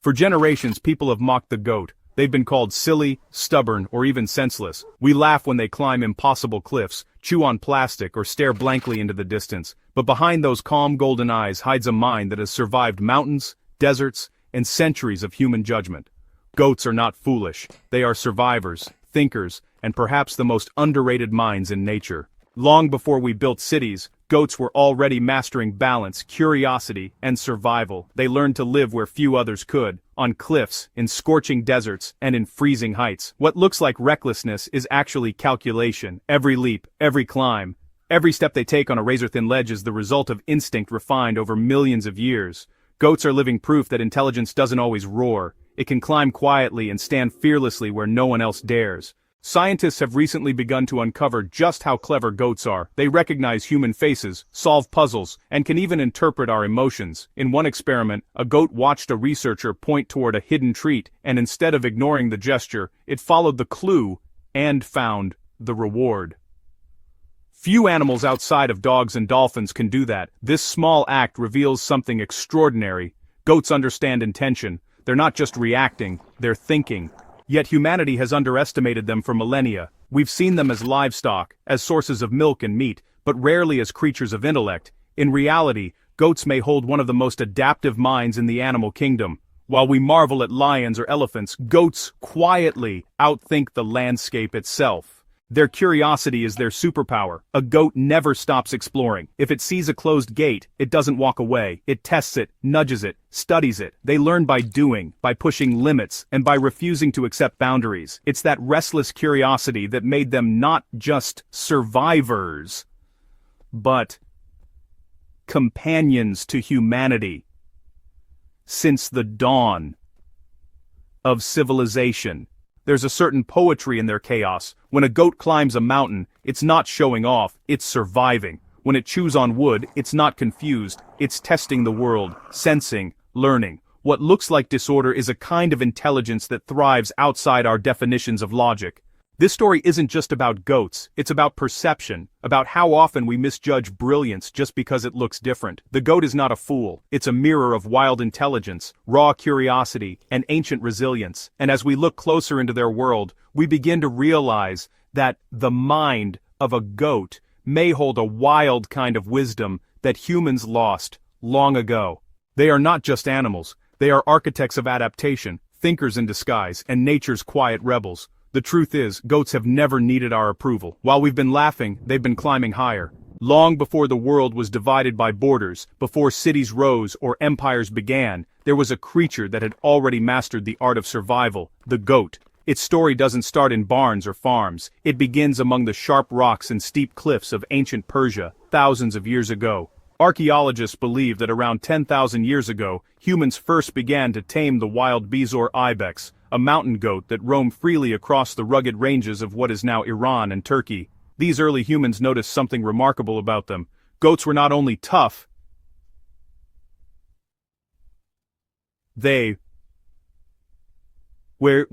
For generations people have mocked the goat. They've been called silly, stubborn, or even senseless. We laugh when they climb impossible cliffs, chew on plastic, or stare blankly into the distance. But behind those calm golden eyes hides a mind that has survived mountains, deserts, and centuries of human judgment. Goats are not foolish. They are survivors, thinkers, and perhaps the most underrated minds in nature. Long before we built cities, goats were already mastering balance, curiosity, and survival. They learned to live where few others could, on cliffs, in scorching deserts, and in freezing heights. What looks like recklessness is actually calculation. Every leap, every climb, every step they take on a razor-thin ledge is the result of instinct refined over millions of years. Goats are living proof that intelligence doesn't always roar. It can climb quietly and stand fearlessly where no one else dares. Scientists have recently begun to uncover just how clever goats are. They recognize human faces, solve puzzles, and can even interpret our emotions. In one experiment, a goat watched a researcher point toward a hidden treat, and instead of ignoring the gesture, it followed the clue and found the reward. Few animals outside of dogs and dolphins can do that. This small act reveals something extraordinary. Goats understand intention. They're not just reacting, they're thinking. Yet humanity has underestimated them for millennia. We've seen them as livestock, as sources of milk and meat, but rarely as creatures of intellect. In reality, goats may hold one of the most adaptive minds in the animal kingdom. While we marvel at lions or elephants, goats quietly outthink the landscape itself. Their curiosity is their superpower. A goat never stops exploring. If it sees a closed gate, it doesn't walk away. It tests it, nudges it, studies it. They learn by doing, by pushing limits, and by refusing to accept boundaries. It's that restless curiosity that made them not just survivors, but companions to humanity. Since the dawn of civilization, there's a certain poetry in their chaos. When a goat climbs a mountain, it's not showing off, it's surviving. When it chews on wood, it's not confused, it's testing the world, sensing, learning. What looks like disorder is a kind of intelligence that thrives outside our definitions of logic. This story isn't just about goats, it's about perception, about how often we misjudge brilliance just because it looks different. The goat is not a fool, it's a mirror of wild intelligence, raw curiosity, and ancient resilience. And as we look closer into their world, we begin to realize that the mind of a goat may hold a wild kind of wisdom that humans lost long ago. They are not just animals, they are architects of adaptation, thinkers in disguise, and nature's quiet rebels. The truth is, goats have never needed our approval. While we've been laughing, they've been climbing higher. Long before the world was divided by borders, before cities rose or empires began, there was a creature that had already mastered the art of survival, the goat. Its story doesn't start in barns or farms. It begins among the sharp rocks and steep cliffs of ancient Persia, thousands of years ago. Archaeologists believe that around 10,000 years ago, humans first began to tame the wild Bezoar ibex, a mountain goat that roamed freely across the rugged ranges of what is now Iran and Turkey. These early humans noticed something remarkable about them. Goats were not only tough, they were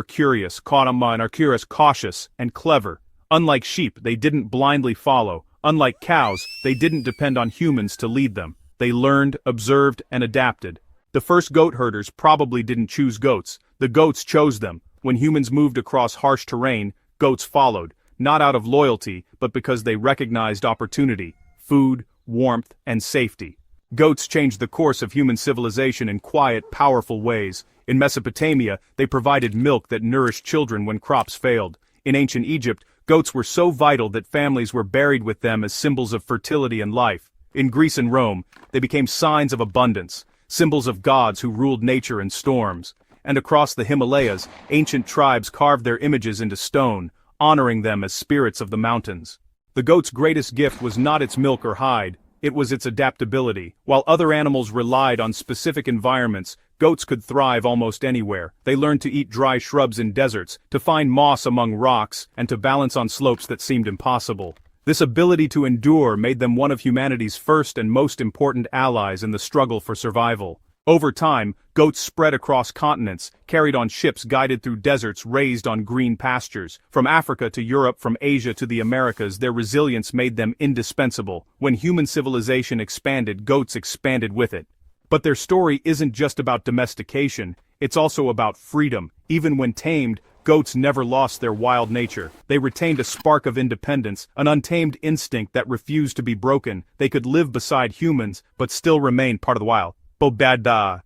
curious, cautious, and clever. Unlike sheep, they didn't blindly follow. Unlike cows, they didn't depend on humans to lead them. They learned, observed, and adapted. The first goat herders probably didn't choose goats. The goats chose them. When humans moved across harsh terrain, goats followed, not out of loyalty, but because they recognized opportunity, food, warmth, and safety. Goats changed the course of human civilization in quiet, powerful ways. In Mesopotamia, they provided milk that nourished children when crops failed. In ancient Egypt, goats were so vital that families were buried with them as symbols of fertility and life. In Greece and Rome, they became signs of abundance, symbols of gods who ruled nature and storms. And across the Himalayas, ancient tribes carved their images into stone, honoring them as spirits of the mountains. The goat's greatest gift was not its milk or hide, it was its adaptability. While other animals relied on specific environments, goats could thrive almost anywhere. They learned to eat dry shrubs in deserts, to find moss among rocks, and to balance on slopes that seemed impossible. This ability to endure made them one of humanity's first and most important allies in the struggle for survival. Over time, goats spread across continents, carried on ships guided through deserts raised on green pastures. From Africa to Europe, from Asia to the Americas, their resilience made them indispensable. When human civilization expanded, goats expanded with it. But their story isn't just about domestication, it's also about freedom. Even when tamed, goats never lost their wild nature. They retained a spark of independence, an untamed instinct that refused to be broken. They could live beside humans, but still remain part of the wild. Bobada.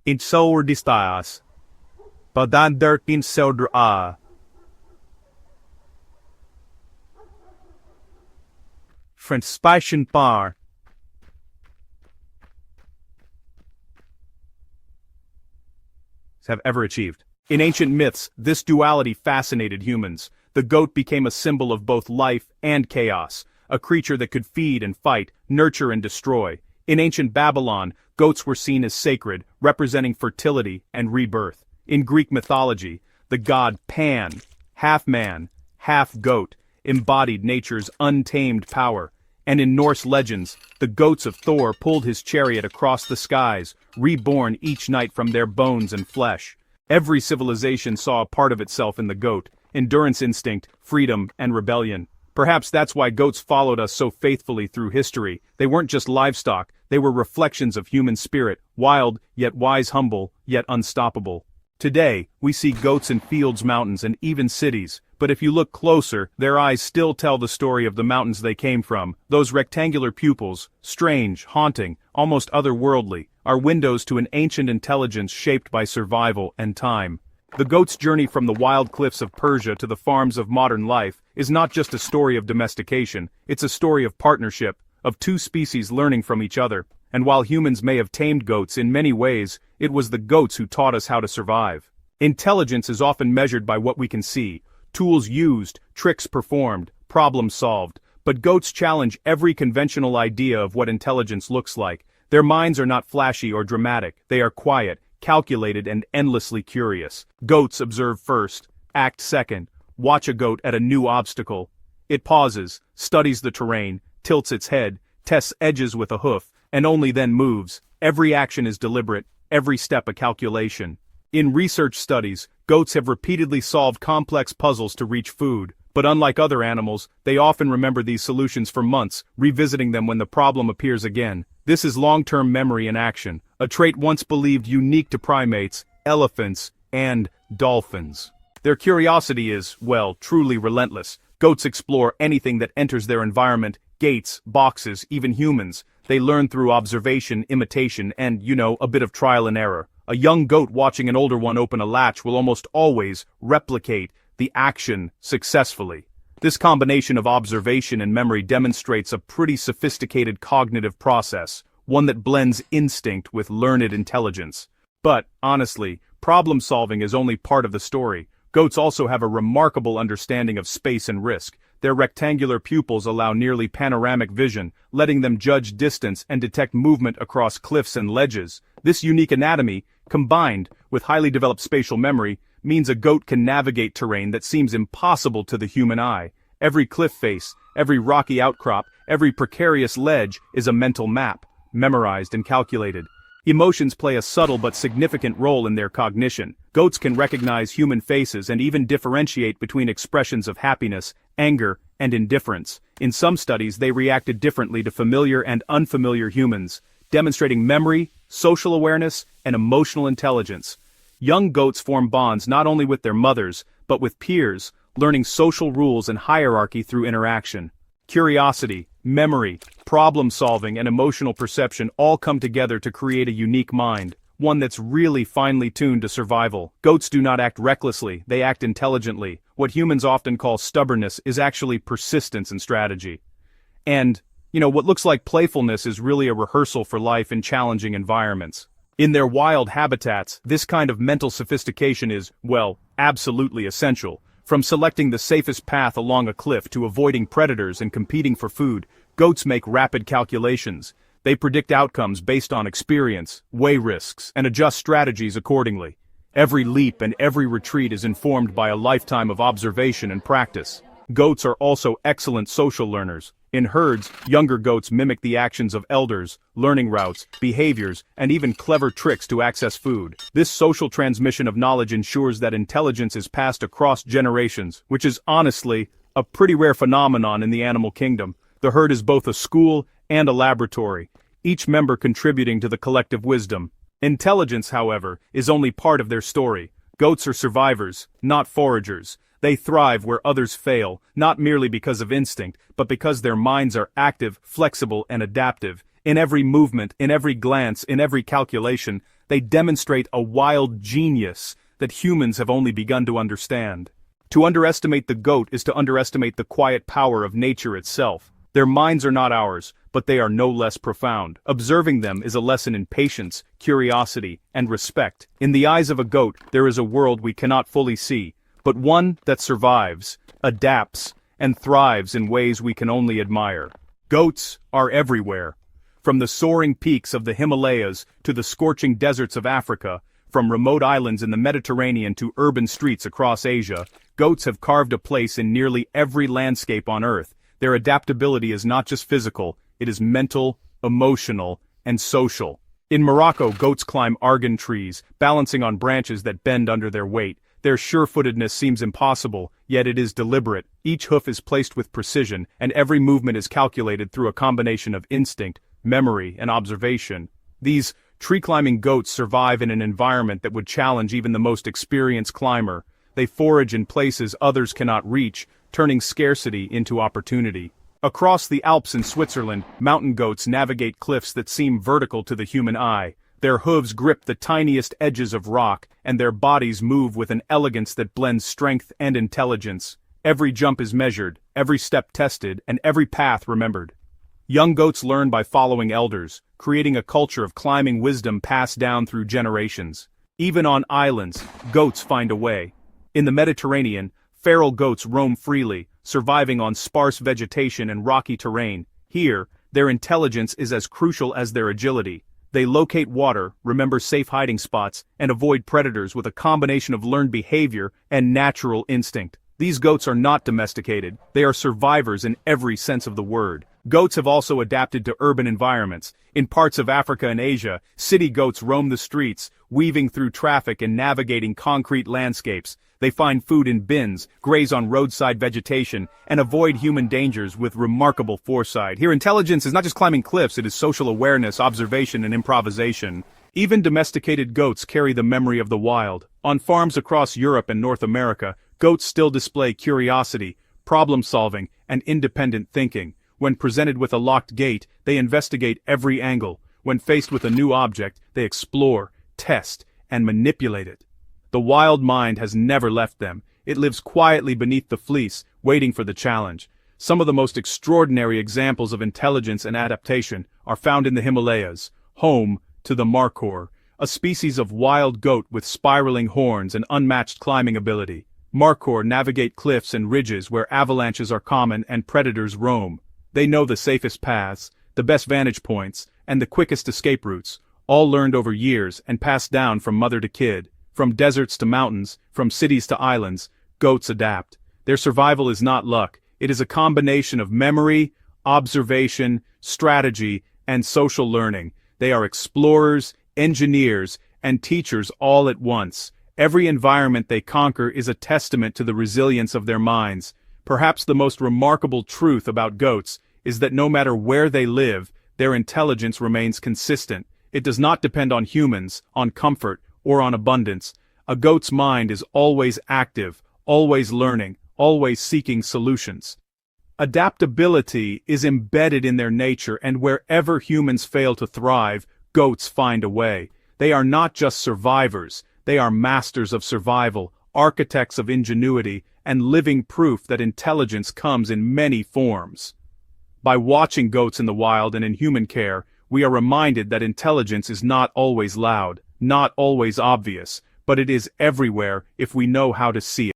In sourdistas. Badander in soudra. French spation par. Have ever achieved. In ancient myths, this duality fascinated humans. The goat became a symbol of both life and chaos, a creature that could feed and fight, nurture and destroy. In ancient Babylon, goats were seen as sacred, representing fertility and rebirth. In Greek mythology, the god Pan, half man, half goat, embodied nature's untamed power. And in Norse legends, the goats of Thor pulled his chariot across the skies, reborn each night from their bones and flesh. Every civilization saw a part of itself in the goat, endurance instinct, freedom, and rebellion. Perhaps that's why goats followed us so faithfully through history. They weren't just livestock, they were reflections of human spirit, wild, yet wise, humble, yet unstoppable. Today, we see goats in fields, mountains, and even cities. But if you look closer, their eyes still tell the story of the mountains they came from. Those rectangular pupils, strange, haunting, almost otherworldly, are windows to an ancient intelligence shaped by survival and time. The goat's journey from the wild cliffs of Persia to the farms of modern life is not just a story of domestication, it's a story of partnership, of two species learning from each other. And while humans may have tamed goats in many ways, it was the goats who taught us how to survive. Intelligence is often measured by what we can see. Tools used, tricks performed, problems solved. But goats challenge every conventional idea of what intelligence looks like. Their minds are not flashy or dramatic, they are quiet, calculated, and endlessly curious. Goats observe first, act second. Watch a goat at a new obstacle. It pauses, studies the terrain, tilts its head, tests edges with a hoof, and only then moves. Every action is deliberate, every step a calculation. In research studies, goats have repeatedly solved complex puzzles to reach food, but unlike other animals, they often remember these solutions for months, revisiting them when the problem appears again. This is long-term memory in action, a trait once believed unique to primates, elephants, and dolphins. Their curiosity is, well, truly relentless. Goats explore anything that enters their environment, gates, boxes, even humans. They learn through observation, imitation, and, a bit of trial and error. A young goat watching an older one open a latch will almost always replicate the action successfully. This combination of observation and memory demonstrates a pretty sophisticated cognitive process, one that blends instinct with learned intelligence. But, honestly, problem solving is only part of the story. Goats also have a remarkable understanding of space and risk. Their rectangular pupils allow nearly panoramic vision, letting them judge distance and detect movement across cliffs and ledges. This unique anatomy, combined with highly developed spatial memory, means a goat can navigate terrain that seems impossible to the human eye. Every cliff face, every rocky outcrop, every precarious ledge is a mental map, memorized and calculated. Emotions play a subtle but significant role in their cognition. Goats can recognize human faces and even differentiate between expressions of happiness, anger, and indifference. In some studies, they reacted differently to familiar and unfamiliar humans, demonstrating memory, social awareness, and emotional intelligence. Young goats form bonds not only with their mothers, but with peers, learning social rules and hierarchy through interaction. Curiosity, memory, problem-solving, and emotional perception all come together to create a unique mind, one that's really finely tuned to survival. Goats do not act recklessly, they act intelligently. What humans often call stubbornness is actually persistence and strategy. And, what looks like playfulness is really a rehearsal for life in challenging environments. In their wild habitats, this kind of mental sophistication is, well, absolutely essential. From selecting the safest path along a cliff to avoiding predators and competing for food, goats make rapid calculations. They predict outcomes based on experience, weigh risks, and adjust strategies accordingly. Every leap and every retreat is informed by a lifetime of observation and practice. Goats are also excellent social learners. In herds, younger goats mimic the actions of elders, learning routes, behaviors, and even clever tricks to access food. This social transmission of knowledge ensures that intelligence is passed across generations, which is honestly a pretty rare phenomenon in the animal kingdom. The herd is both a school and a laboratory, each member contributing to the collective wisdom. Intelligence, however, is only part of their story. Goats are survivors, not foragers. They thrive where others fail, not merely because of instinct, but because their minds are active, flexible, and adaptive. In every movement, in every glance, in every calculation, they demonstrate a wild genius that humans have only begun to understand. To underestimate the goat is to underestimate the quiet power of nature itself. Their minds are not ours, but they are no less profound. Observing them is a lesson in patience, curiosity, and respect. In the eyes of a goat, there is a world we cannot fully see, but one that survives, adapts, and thrives in ways we can only admire. Goats are everywhere. From the soaring peaks of the Himalayas to the scorching deserts of Africa, from remote islands in the Mediterranean to urban streets across Asia, goats have carved a place in nearly every landscape on Earth. Their adaptability is not just physical, it is mental, emotional, and social. In Morocco, goats climb argan trees, balancing on branches that bend under their weight. Their sure-footedness seems impossible, yet it is deliberate. Each hoof is placed with precision, and every movement is calculated through a combination of instinct, memory, and observation. These tree-climbing goats survive in an environment that would challenge even the most experienced climber. They forage in places others cannot reach, turning scarcity into opportunity. Across the Alps in Switzerland, mountain goats navigate cliffs that seem vertical to the human eye. Their hooves grip the tiniest edges of rock, and their bodies move with an elegance that blends strength and intelligence. Every jump is measured, every step tested, and every path remembered. Young goats learn by following elders, creating a culture of climbing wisdom passed down through generations. Even on islands, goats find a way. In the Mediterranean, feral goats roam freely, surviving on sparse vegetation and rocky terrain. Here, their intelligence is as crucial as their agility. They locate water, remember safe hiding spots, and avoid predators with a combination of learned behavior and natural instinct. These goats are not domesticated, they are survivors in every sense of the word. Goats have also adapted to urban environments. In parts of Africa and Asia, city goats roam the streets, weaving through traffic and navigating concrete landscapes. They find food in bins, graze on roadside vegetation, and avoid human dangers with remarkable foresight. Here, intelligence is not just climbing cliffs, it is social awareness, observation, and improvisation. Even domesticated goats carry the memory of the wild. On farms across Europe and North America, goats still display curiosity, problem-solving, and independent thinking. When presented with a locked gate, they investigate every angle. When faced with a new object, they explore, test, and manipulate it. The wild mind has never left them. It lives quietly beneath the fleece, waiting for the challenge. Some of the most extraordinary examples of intelligence and adaptation are found in the Himalayas, home to the markhor, a species of wild goat with spiraling horns and unmatched climbing ability. Markhor navigate cliffs and ridges where avalanches are common and predators roam. They know the safest paths, the best vantage points, and the quickest escape routes, all learned over years and passed down from mother to kid. From deserts to mountains, from cities to islands, goats adapt. Their survival is not luck, it is a combination of memory, observation, strategy, and social learning. They are explorers, engineers, and teachers all at once. Every environment they conquer is a testament to the resilience of their minds. Perhaps the most remarkable truth about goats is that no matter where they live, their intelligence remains consistent. It does not depend on humans, on comfort, or on abundance. A goat's mind is always active, always learning, always seeking solutions. Adaptability is embedded in their nature, and wherever humans fail to thrive, goats find a way. They are not just survivors, they are masters of survival, architects of ingenuity, and living proof that intelligence comes in many forms. By watching goats in the wild and in human care, we are reminded that intelligence is not always loud, not always obvious, but it is everywhere if we know how to see it.